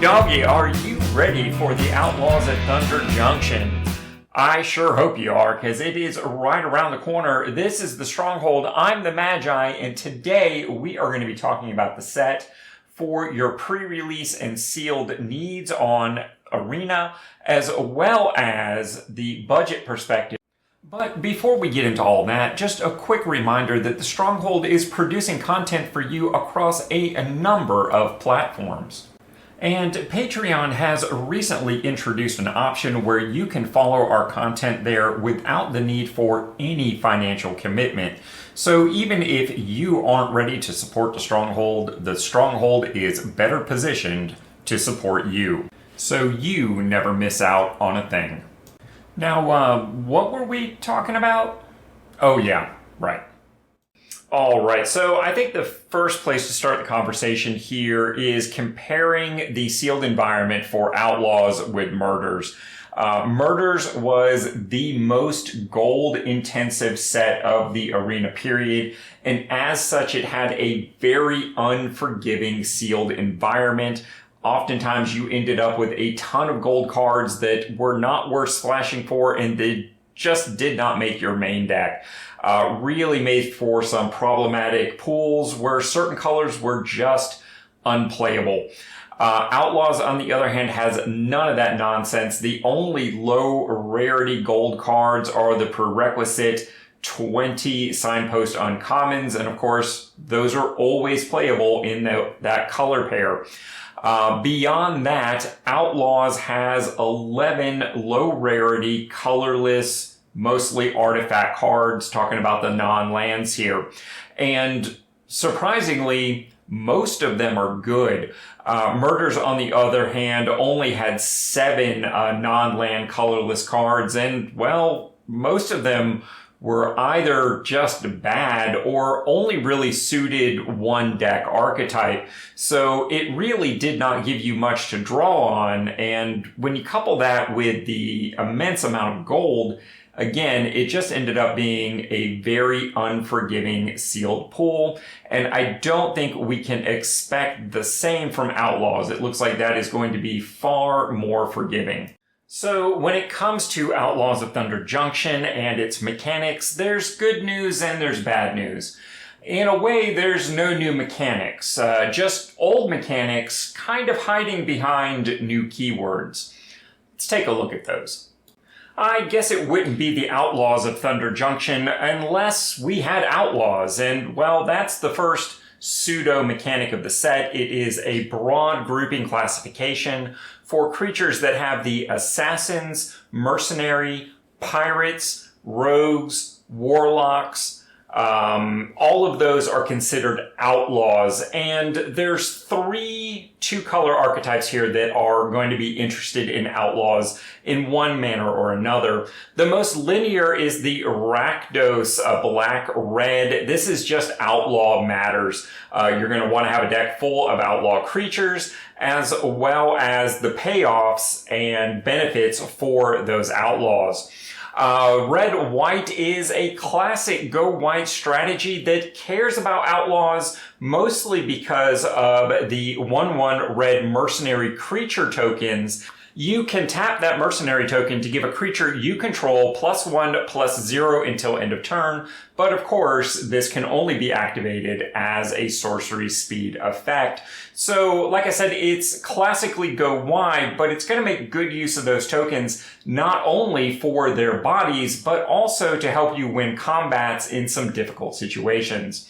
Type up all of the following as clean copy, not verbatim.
doggy, are you ready for the Outlaws at Thunder Junction? I sure hope you are, because it is right around the corner. This is the Stronghold. I'm the Magi, and today we are going to be talking about the set for your pre-release and sealed needs on Arena, as well as the budget perspective. But before we get into all that, just a quick reminder that the Stronghold is producing content for you across a number of platforms. And Patreon has recently introduced an option where you can follow our content there without the need for any financial commitment. So even if you aren't ready to support the Stronghold is better positioned to support you. So you never miss out on a thing. Now, what were we talking about? Oh yeah, right. All right, so I think the first place to start the conversation here is comparing the sealed environment for Outlaws with Murders. Murders was the most gold-intensive set of the Arena period, and as such, it had a very unforgiving sealed environment. Oftentimes, you ended up with a ton of gold cards that were not worth splashing for, and they just did not make your main deck. Really made for some problematic pools where certain colors were just unplayable. Outlaws, on the other hand, has none of that nonsense. The only low rarity gold cards are the prerequisite 20 signpost uncommons, and of course, those are always playable in that color pair. Beyond that, Outlaws has 11 low rarity, colorless, mostly artifact cards, talking about the non-lands here. And surprisingly, most of them are good. Murders, on the other hand, only had 7 non-land colorless cards, and, well, most of them were either just bad or only really suited one deck archetype. So it really did not give you much to draw on. And when you couple that with the immense amount of gold, again, it just ended up being a very unforgiving sealed pool. And I don't think we can expect the same from Outlaws. It looks like that is going to be far more forgiving. So when it comes to Outlaws of Thunder Junction and its mechanics, there's good news and there's bad news. In a way, there's no new mechanics, just old mechanics kind of hiding behind new keywords. Let's take a look at those. I guess it wouldn't be the Outlaws of Thunder Junction unless we had Outlaws, and well, that's the first pseudo mechanic of the set. It is a broad grouping classification for creatures that have the assassins, mercenary, pirates, rogues, warlocks. All of those are considered outlaws, and there's 3 two-color archetypes here that are going to be interested in outlaws in one manner or another. The most linear is the Rakdos black-red. This is just outlaw matters. You're going to want to have a deck full of outlaw creatures, as well as the payoffs and benefits for those outlaws. Red-white is a classic go-white strategy that cares about outlaws mostly because of the 1/1 red mercenary creature tokens. You can tap that mercenary token to give a creature you control +1/+0 until end of turn, but of course, this can only be activated as a sorcery speed effect. So, like I said, it's classically go wide, but it's going to make good use of those tokens, not only for their bodies, but also to help you win combats in some difficult situations.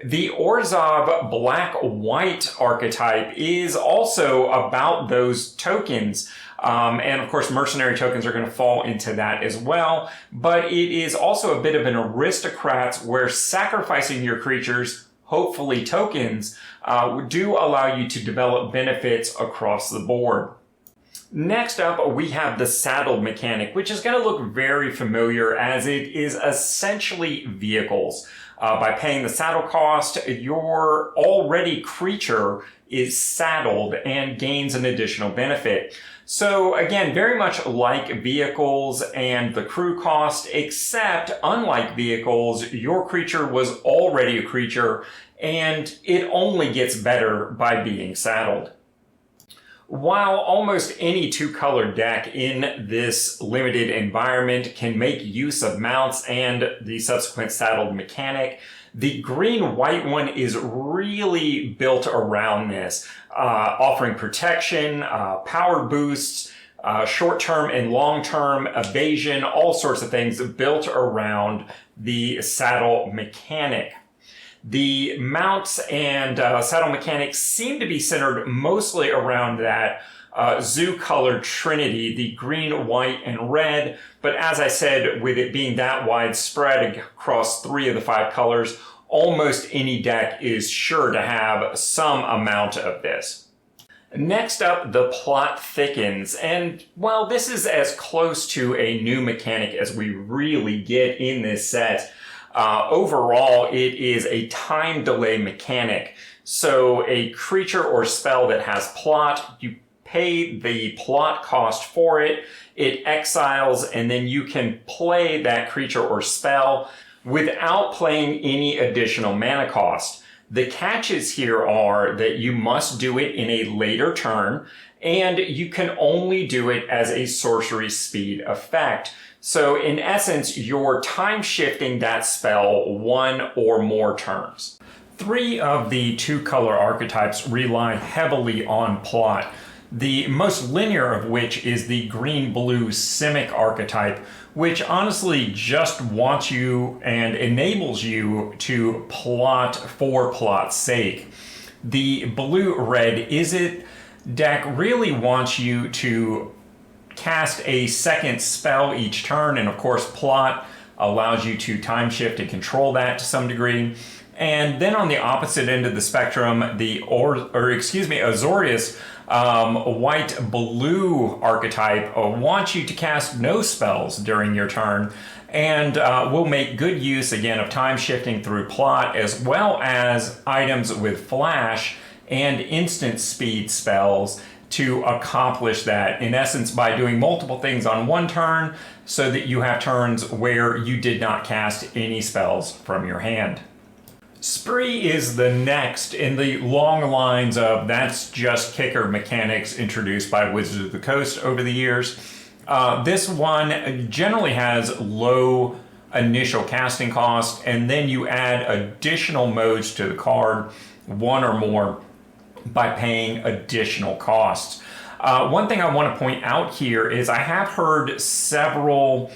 The Orzhov black-white archetype is also about those tokens. And of course, mercenary tokens are going to fall into that as well. But it is also a bit of an aristocrat where sacrificing your creatures, hopefully tokens, do allow you to develop benefits across the board. Next up, we have the saddled mechanic, which is going to look very familiar as it is essentially vehicles. By paying the saddle cost, your already creature is saddled and gains an additional benefit. So again, very much like vehicles and the crew cost, except unlike vehicles, your creature was already a creature and it only gets better by being saddled. While almost any two-color deck in this limited environment can make use of mounts and the subsequent saddled mechanic, the green-white one is really built around this, offering protection, power boosts, short-term and long-term evasion, all sorts of things built around the saddle mechanic. The mounts and saddle mechanics seem to be centered mostly around that zoo-colored trinity, the green, white, and red. But as I said, with it being that widespread across 3 of the 5 colors, almost any deck is sure to have some amount of this. Next up, the plot thickens, and while this is as close to a new mechanic as we really get in this set, overall it is a time delay mechanic. So a creature or spell that has plot, you pay the plot cost for it, it exiles, and then you can play that creature or spell without playing any additional mana cost. The catches here are that you must do it in a later turn, and you can only do it as a sorcery speed effect. So in essence, you're time shifting that spell 1 or more turns. 3 of the 2-color archetypes rely heavily on plot, the most linear of which is the green-blue Simic archetype, which honestly just wants you and enables you to plot for plot's sake. The blue-red Izzet deck really wants you to cast a second spell each turn, and of course plot allows you to time shift and control that to some degree. And then on the opposite end of the spectrum, the Azorius white-blue archetype wants you to cast no spells during your turn, and will make good use again of time shifting through plot, as well as items with flash and instant speed spells to accomplish that, in essence by doing multiple things on one turn so that you have turns where you did not cast any spells from your hand. Spree is the next in the long lines of that's just kicker mechanics introduced by Wizards of the Coast over the years. This one generally has low initial casting cost, and then you add additional modes to the card, 1 or more, by paying additional costs. One thing I want to point out here is I have heard several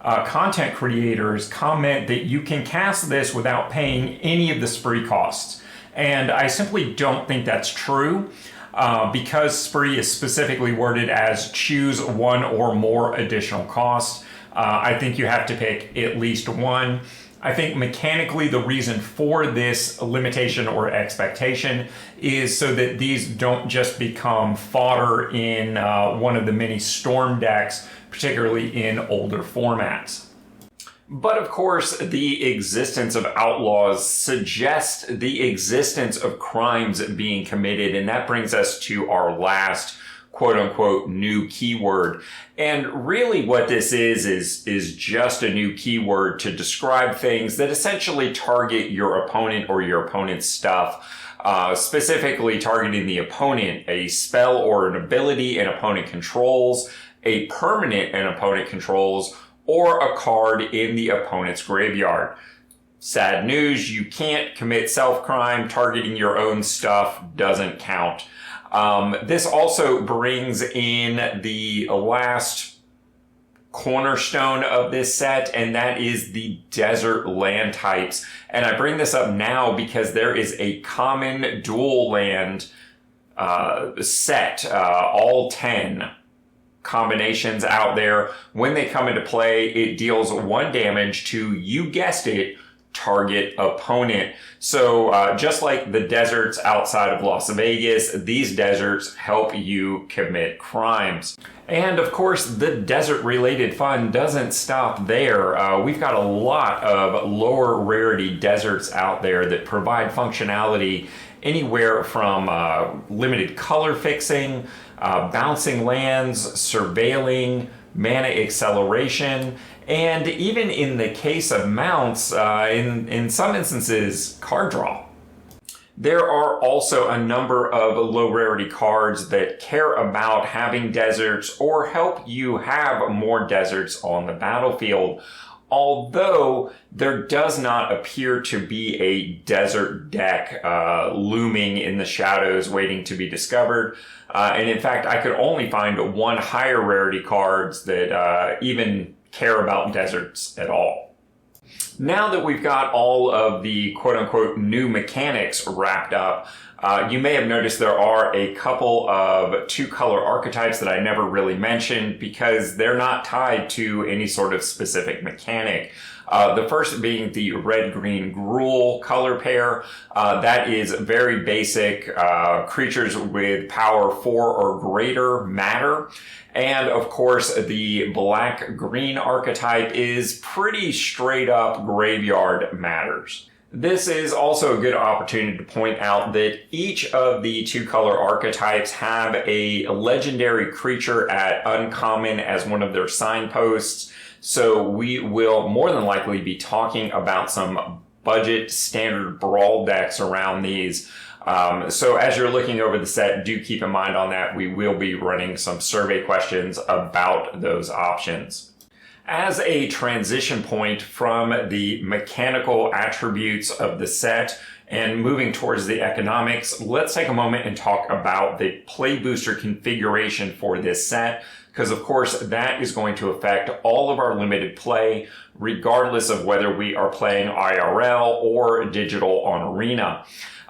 content creators comment that you can cast this without paying any of the spree costs. And I simply don't think that's true, because spree is specifically worded as choose 1 or more additional costs. I think you have to pick at least 1. I think mechanically the reason for this limitation or expectation is so that these don't just become fodder in one of the many storm decks, particularly in older formats. But of course, the existence of outlaws suggests the existence of crimes being committed, and that brings us to our last quote-unquote new keyword. And really what this is just a new keyword to describe things that essentially target your opponent or your opponent's stuff, specifically targeting the opponent, a spell or an ability an opponent controls, a permanent an opponent controls, or a card in the opponent's graveyard. Sad news, you can't commit self-crime. Targeting your own stuff doesn't count. This also brings in the last cornerstone of this set, and that is the desert land types. And I bring this up now because there is a common dual land set, all 10 combinations out there. When they come into play, it deals 1 damage to, you guessed it, target opponent. So just like the deserts outside of Las Vegas, these deserts help you commit crimes. And of course, the desert related fun doesn't stop there. We've got a lot of lower rarity deserts out there that provide functionality anywhere from limited color fixing, bouncing lands, surveilling, mana acceleration, and even in the case of mounts, in some instances, card draw. There are also a number of low rarity cards that care about having deserts or help you have more deserts on the battlefield. Although there does not appear to be a desert deck looming in the shadows waiting to be discovered. And in fact, I could only find one higher rarity cards that even care about deserts at all. Now that we've got all of the quote-unquote new mechanics wrapped up, you may have noticed there are a couple of two-color archetypes that I never really mentioned because they're not tied to any sort of specific mechanic. The first being the red-green Gruul color pair. That is very basic. Creatures with power 4 or greater matter. And of course, the black-green archetype is pretty straight up graveyard matters. This is also a good opportunity to point out that each of the two-color archetypes have a legendary creature at uncommon as one of their signposts. So we will more than likely be talking about some budget standard brawl decks around these. So as you're looking over the set, do keep in mind on that. We will be running some survey questions about those options. As a transition point from the mechanical attributes of the set and moving towards the economics, let's take a moment and talk about the play booster configuration for this set, because of course that is going to affect all of our limited play, regardless of whether we are playing IRL or digital on Arena.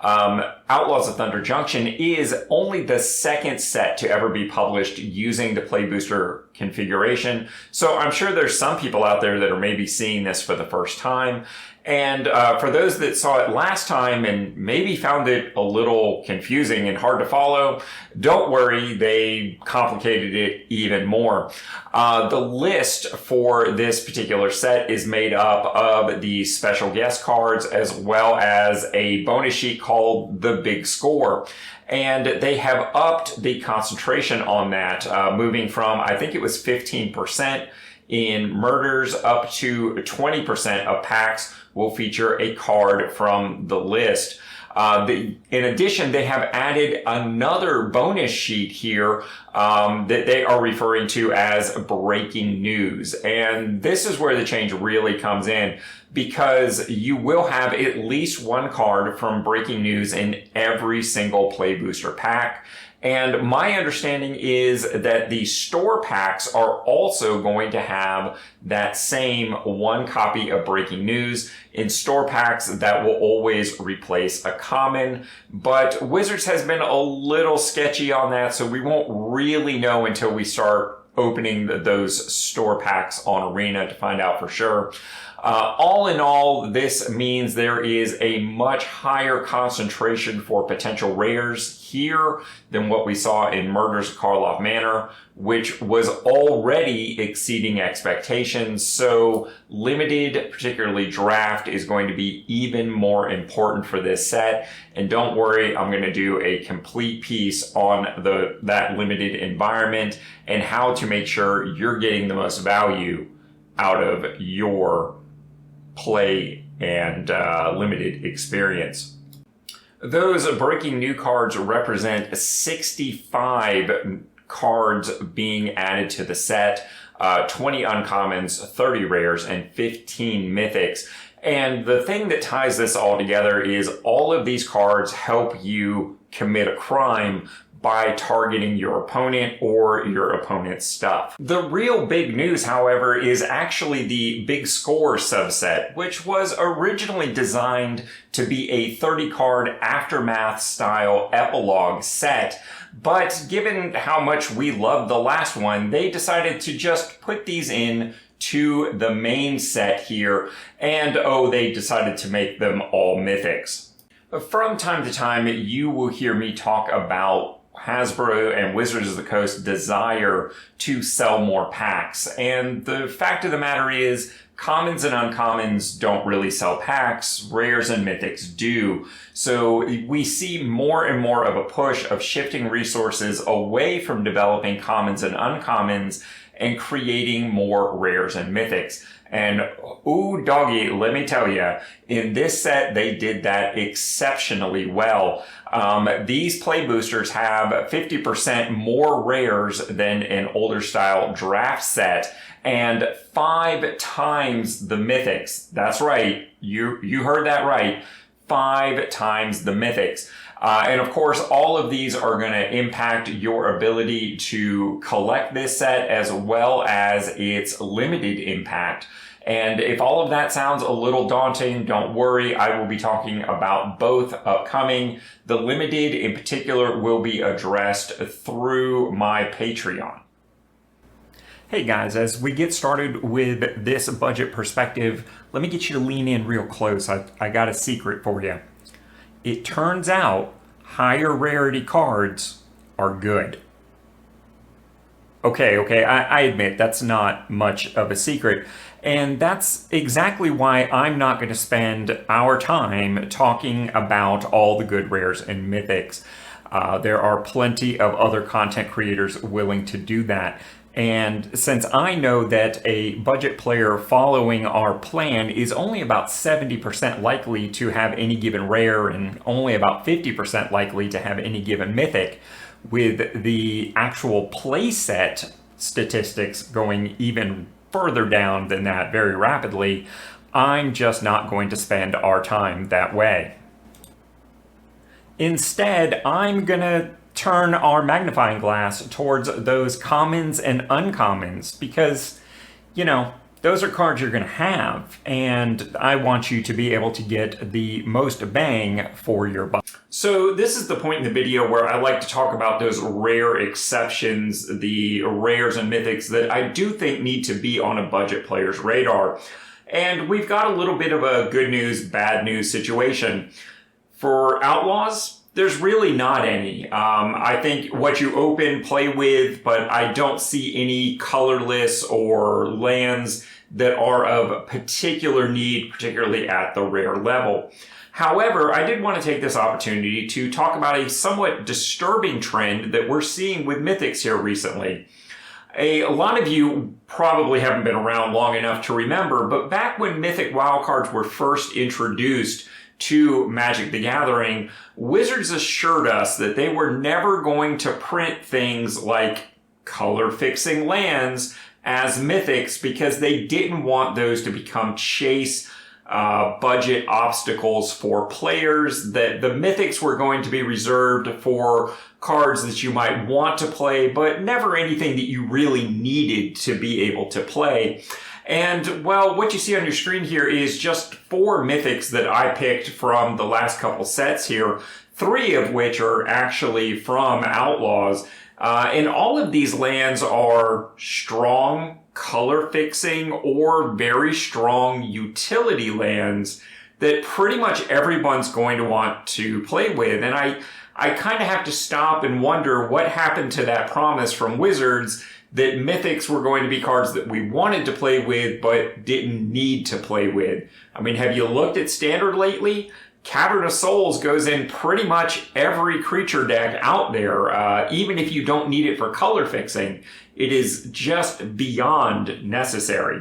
Outlaws of Thunder Junction is only the second set to ever be published using the Play Booster configuration. So I'm sure there's some people out there that are maybe seeing this for the first time. And for those that saw it last time and maybe found it a little confusing and hard to follow, don't worry, they complicated it even more. The list for this particular set is made up of the special guest cards as well as a bonus sheet called the Big Score. And they have upped the concentration on that, moving from, I think it was 15% in murders up to 20% of packs will feature a card from the list. In addition, they have added another bonus sheet here that they are referring to as breaking news. And this is where the change really comes in, because you will have at least one card from breaking news in every single Play Booster pack. And my understanding is that the store packs are also going to have that same one copy of breaking news. In store packs, that will always replace a common, but Wizards has been a little sketchy on that, so we won't really know until we start opening those store packs on Arena to find out for sure. All in all, this means there is a much higher concentration for potential rares here than what we saw in Murders of Karlov Manor, which was already exceeding expectations. So limited, particularly draft, is going to be even more important for this set. And don't worry, I'm going to do a complete piece on that limited environment and how to make sure you're getting the most value out of your play and limited experience. Those breaking new cards represent 65 cards being added to the set, 20 uncommons, 30 rares, and 15 mythics. And the thing that ties this all together is all of these cards help you commit a crime by targeting your opponent or your opponent's stuff. The real big news, however, is actually the Big Score subset, which was originally designed to be a 30-card Aftermath-style epilogue set. But given how much we loved the last one, they decided to just put these in to the main set here, and they decided to make them all mythics. From time to time, you will hear me talk about Hasbro and Wizards of the Coast's desire to sell more packs. And the fact of the matter is, commons and uncommons don't really sell packs, rares and mythics do. So we see more and more of a push of shifting resources away from developing commons and uncommons and creating more rares and mythics. And ooh doggy, let me tell you, in this set, they did that exceptionally well. These play boosters have 50% more rares than an older style draft set and 5 times the mythics. That's right. You heard that right. 5 times the mythics. And of course, all of these are going to impact your ability to collect this set as well as its limited impact. And if all of that sounds a little daunting, don't worry. I will be talking about both upcoming. The limited in particular will be addressed through my Patreon. Hey guys, as we get started with this budget perspective, let me get you to lean in real close. I got a secret for you. It turns out higher rarity cards are good. Okay, I admit that's not much of a secret. And that's exactly why I'm not going to spend our time talking about all the good rares and mythics. There are plenty of other content creators willing to do that. And since I know that a budget player following our plan is only about 70% likely to have any given rare and only about 50% likely to have any given mythic, with the actual playset statistics going even further down than that very rapidly, I'm just not going to spend our time that way. Instead, I'm going to turn our magnifying glass towards those commons and uncommons because, you know, those are cards you're going to have, and I want you to be able to get the most bang for your buck. So this is the point in the video where I like to talk about those rare exceptions, the rares and mythics that I do think need to be on a budget player's radar. And we've got a little bit of a good news, bad news situation. For Outlaws, there's really not any. I think what you open, play with, but I don't see any colorless or lands that are of particular need, particularly at the rare level. However, I did want to take this opportunity to talk about a somewhat disturbing trend that we're seeing with mythics here recently. A lot of you probably haven't been around long enough to remember, but back when Mythic wildcards were first introduced to Magic the Gathering, Wizards assured us that they were never going to print things like color-fixing lands as mythics because they didn't want those to become chase budget obstacles for players, that the mythics were going to be reserved for cards that you might want to play, but never anything that you really needed to be able to play. And, well, what you see on your screen here is just 4 mythics that I picked from the last couple sets here, 3 of which are actually from Outlaws. And all of these lands are strong color fixing or very strong utility lands that pretty much everyone's going to want to play with. And I kind of have to stop and wonder what happened to that promise from Wizards that mythics were going to be cards that we wanted to play with but didn't need to play with. I mean, have you looked at Standard lately? Cavern of Souls goes in pretty much every creature deck out there, even if you don't need it for color fixing. It is just beyond necessary.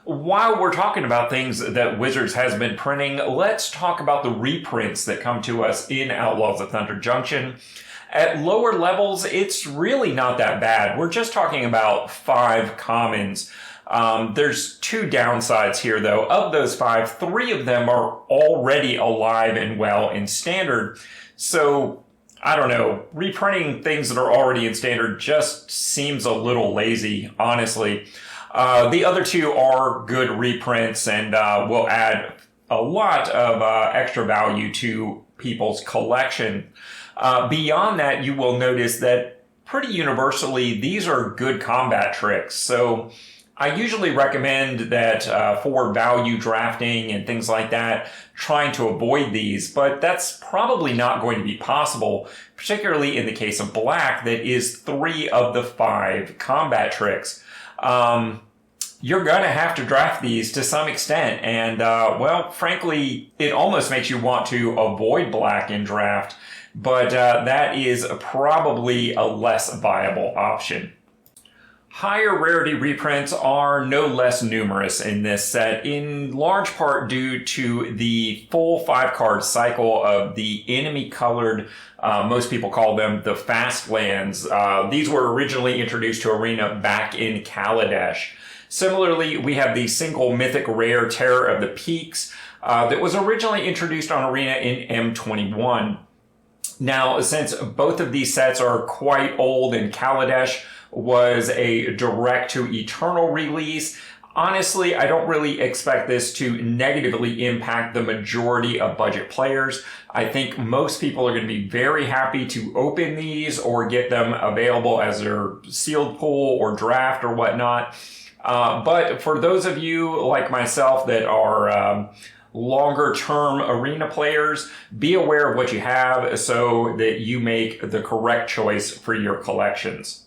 While we're talking about things that Wizards has been printing, let's talk about the reprints that come to us in Outlaws of Thunder Junction. At lower levels, it's really not that bad. We're just talking about 5 commons. There's 2 downsides here, though. Of those 5, 3 of them are already alive and well in Standard. So, I don't know, reprinting things that are already in Standard just seems a little lazy, honestly. The other 2 are good reprints and will add a lot of extra value to people's collection. Beyond that, you will notice that pretty universally, these are good combat tricks. So I usually recommend that for value drafting and things like that, trying to avoid these, but that's probably not going to be possible, particularly in the case of black, that is 3 of the 5 combat tricks. you're going to have to draft these to some extent. And, well, frankly, it almost makes you want to avoid black in draft, but that is probably a less viable option. Higher rarity reprints are no less numerous in this set, in large part due to the full 5-card cycle of the enemy-colored, most people call them the fast lands. These were originally introduced to Arena back in Kaladesh. Similarly, we have the single mythic rare Terror of the Peaks that was originally introduced on Arena in M21. Now, since both of these sets are quite old and Kaladesh was a direct to eternal release, honestly, I don't really expect this to negatively impact the majority of budget players. I think most people are going to be very happy to open these or get them available as their sealed pool or draft or whatnot. But for those of you like myself that are longer term arena players, be aware of what you have so that you make the correct choice for your collections.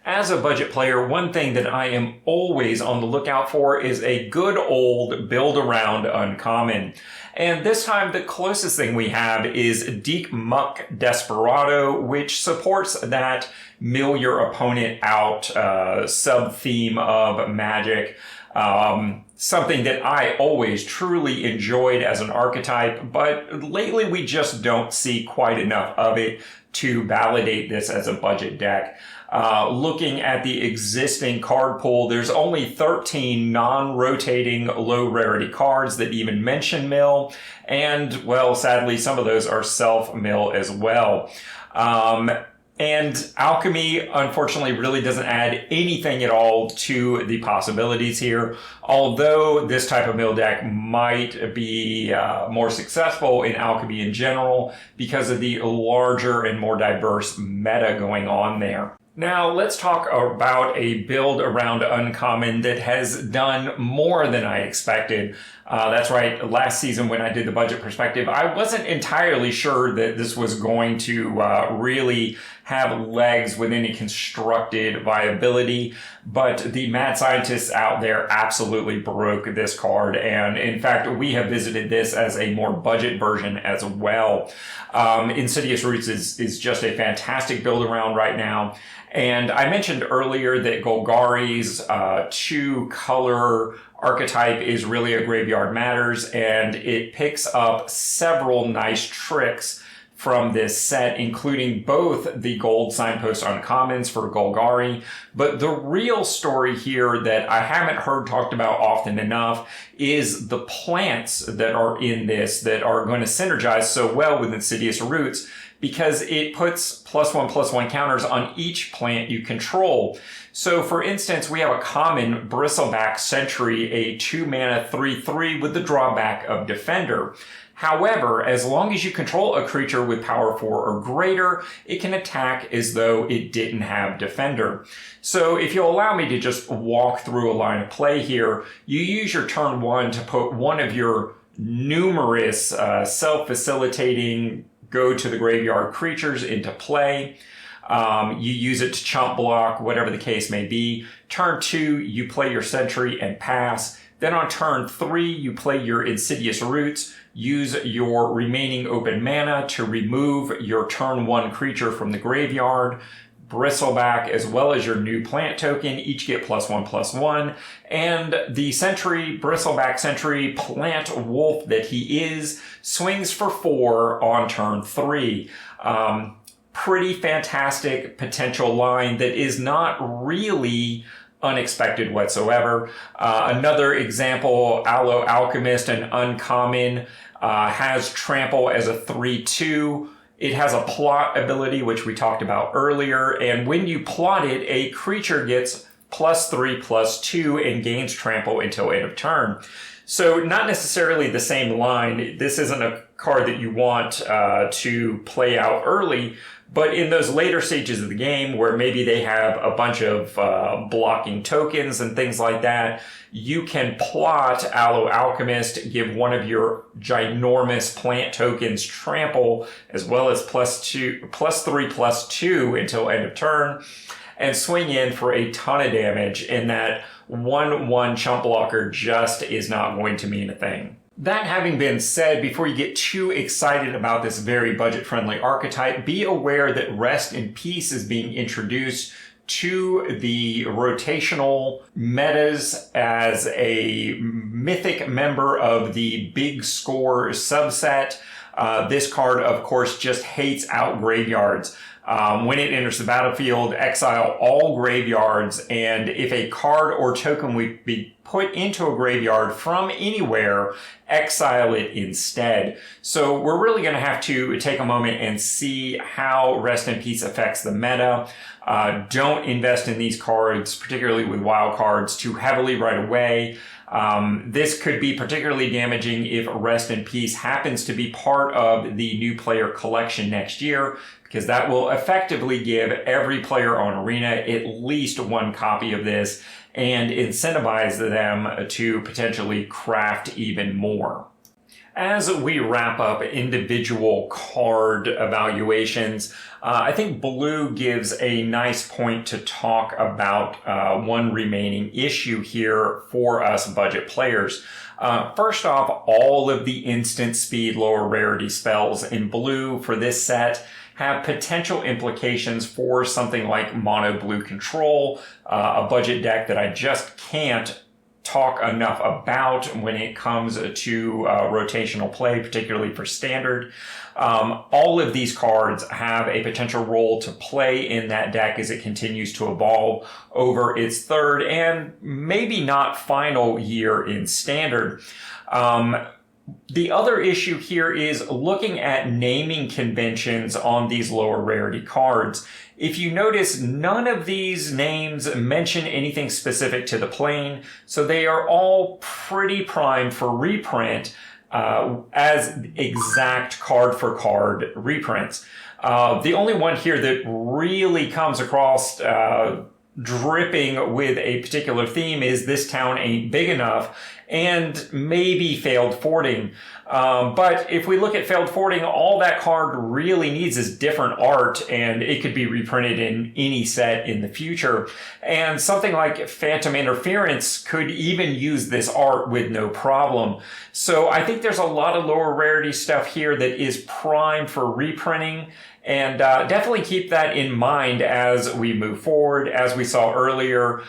As a budget player, one thing that I am always on the lookout for is a good old build around uncommon. And this time the closest thing we have is Deek Muck Desperado, which supports that mill your opponent out sub-theme of Magic. Something that I always truly enjoyed as an archetype, but lately we just don't see quite enough of it to validate this as a budget deck. Looking at the existing card pool, there's only 13 non-rotating low rarity cards that even mention mill, and, well, sadly, some of those are self-mill as well. And Alchemy, unfortunately, really doesn't add anything at all to the possibilities here, although this type of mill deck might be more successful in Alchemy in general because of the larger and more diverse meta going on there. Now, let's talk about a build around uncommon that has done more than I expected. That's right, last season when I did the budget perspective, I wasn't entirely sure that this was going to really have legs with any constructed viability, but the mad scientists out there absolutely broke this card, and in fact, we have visited this as a more budget version as well. Insidious Roots is just a fantastic build around right now. And I mentioned earlier that Golgari's 2-color archetype is really a Graveyard Matters, and it picks up several nice tricks from this set, including both the gold signpost uncommons for Golgari. But the real story here that I haven't heard talked about often enough is the plants that are in this that are going to synergize so well with Insidious Roots, because it puts +1/+1 counters on each plant you control. So for instance, we have a common Bristleback Sentry, a 2-mana 3/3 with the drawback of Defender. However, as long as you control a creature with power 4 or greater, it can attack as though it didn't have Defender. So if you'll allow me to just walk through a line of play here, you use your turn 1 to put one of your numerous self-facilitating go to the graveyard creatures into play. You use it to chump block, whatever the case may be. Turn 2, you play your Sentry and pass. Then on turn 3, you play your Insidious Roots. Use your remaining open mana to remove your turn 1 creature from the graveyard. Bristleback, as well as your new plant token, each get +1/+1. And the Sentry, Bristleback Sentry, plant wolf that he is, swings for 4 on turn 3. Pretty fantastic potential line that is not really unexpected whatsoever. Another example, Aloe Alchemist, an uncommon, has Trample as a 3/2. It has a plot ability, which we talked about earlier, and when you plot it, a creature gets +3/+2 and gains Trample until end of turn. So not necessarily the same line. This isn't a card that you want to play out early, but in those later stages of the game where maybe they have a bunch of blocking tokens and things like that, you can plot Aloe Alchemist, give one of your ginormous plant tokens Trample, as well as +3/+2 until end of turn, and swing in for a ton of damage in that 1/1 chump blocker just is not going to mean a thing. That having been said, before you get too excited about this very budget-friendly archetype, be aware that Rest in Peace is being introduced to the rotational metas as a mythic member of the Big Score subset. This card, of course, just hates out graveyards. When it enters the battlefield, exile all graveyards, and if a card or token would be put into a graveyard from anywhere, exile it instead. So we're really going to have to take a moment and see how Rest in Peace affects the meta. Don't invest in these cards, particularly with wild cards, too heavily right away. This could be particularly damaging if Rest in Peace happens to be part of the new player collection next year, because that will effectively give every player on Arena at least one copy of this and incentivize them to potentially craft even more. As we wrap up individual card evaluations, I think blue gives a nice point to talk about one remaining issue here for us budget players. First off, all of the instant speed lower rarity spells in blue for this set have potential implications for something like mono blue control, a budget deck that I just can't talk enough about when it comes to rotational play, particularly for standard. All of these cards have a potential role to play in that deck as it continues to evolve over its third and maybe not final year in standard. The other issue here is looking at naming conventions on these lower rarity cards. If you notice, none of these names mention anything specific to the plane, so they are all pretty primed for reprint as exact card for card reprints. The only one here that really comes across dripping with a particular theme is This Town Ain't Big Enough, and maybe Failed Forting. But if we look at Failed Forting, all that card really needs is different art, and it could be reprinted in any set in the future. And something like Phantom Interference could even use this art with no problem. So I think there's a lot of lower rarity stuff here that is primed for reprinting. And definitely keep that in mind as we move forward. As we saw earlier,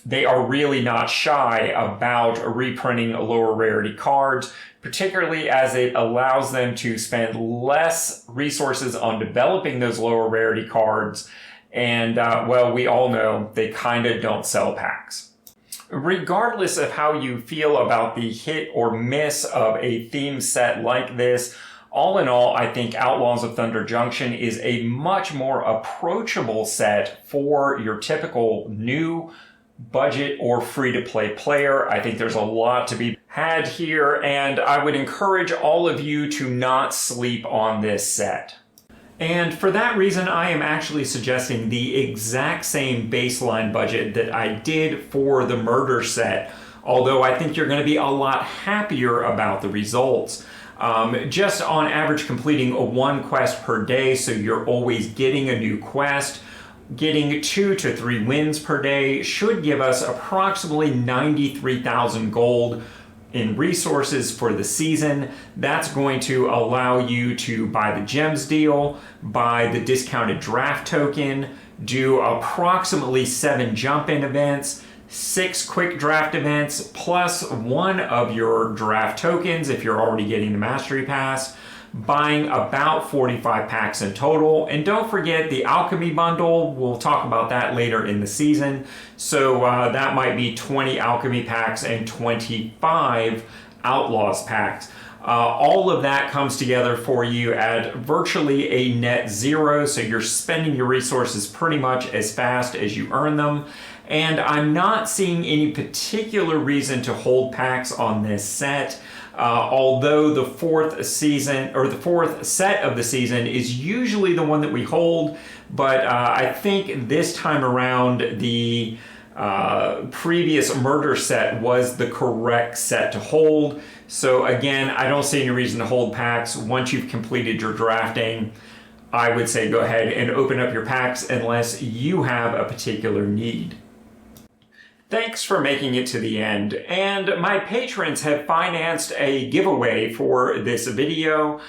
they are really not shy about reprinting lower rarity cards, particularly as it allows them to spend less resources on developing those lower rarity cards. And, well, we all know they kind of don't sell packs. Regardless of how you feel about the hit or miss of a theme set like this, all in all, I think Outlaws of Thunder Junction is a much more approachable set for your typical new budget or free-to-play player. I think there's a lot to be had here, and I would encourage all of you to not sleep on this set. And for that reason, I am actually suggesting the exact same baseline budget that I did for the Murder set, although I think you're going to be a lot happier about the results. Just on average completing one quest per day, so you're always getting a new quest. Getting 2 to 3 wins per day should give us approximately 93,000 gold in resources for the season. That's going to allow you to buy the gems deal, buy the discounted draft token, do approximately 7 jump-in events, 6 quick draft events, plus 1 of your draft tokens if you're already getting the Mastery Pass, buying about 45 packs in total. And don't forget the Alchemy Bundle. We'll talk about that later in the season. So that might be 20 Alchemy packs and 25 Outlaws packs. All of that comes together for you at virtually a net zero, so you're spending your resources pretty much as fast as you earn them. And I'm not seeing any particular reason to hold packs on this set. Although the fourth season or the fourth set of the season is usually the one that we hold, but I think this time around the previous Murder set was the correct set to hold. So again, I don't see any reason to hold packs. Once you've completed your drafting, I would say go ahead and open up your packs unless you have a particular need. Thanks for making it to the end, and my patrons have financed a giveaway for this video.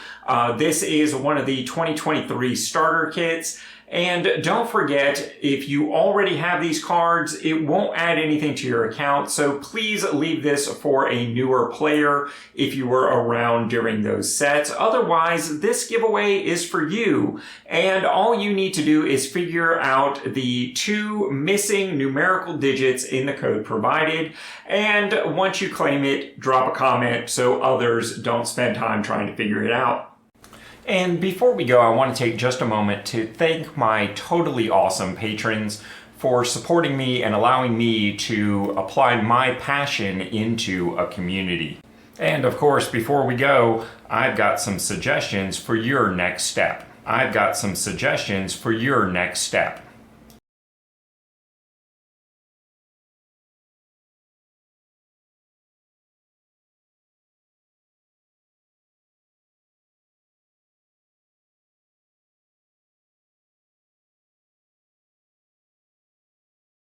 This is one of the 2023 starter kits. And don't forget, if you already have these cards, it won't add anything to your account, so please leave this for a newer player if you were around during those sets. Otherwise, this giveaway is for you, and all you need to do is figure out the 2 missing numerical digits in the code provided, and once you claim it, drop a comment so others don't spend time trying to figure it out. And before we go, I want to take just a moment to thank my totally awesome patrons for supporting me and allowing me to apply my passion into a community. And of course, before we go, I've got some suggestions for your next step.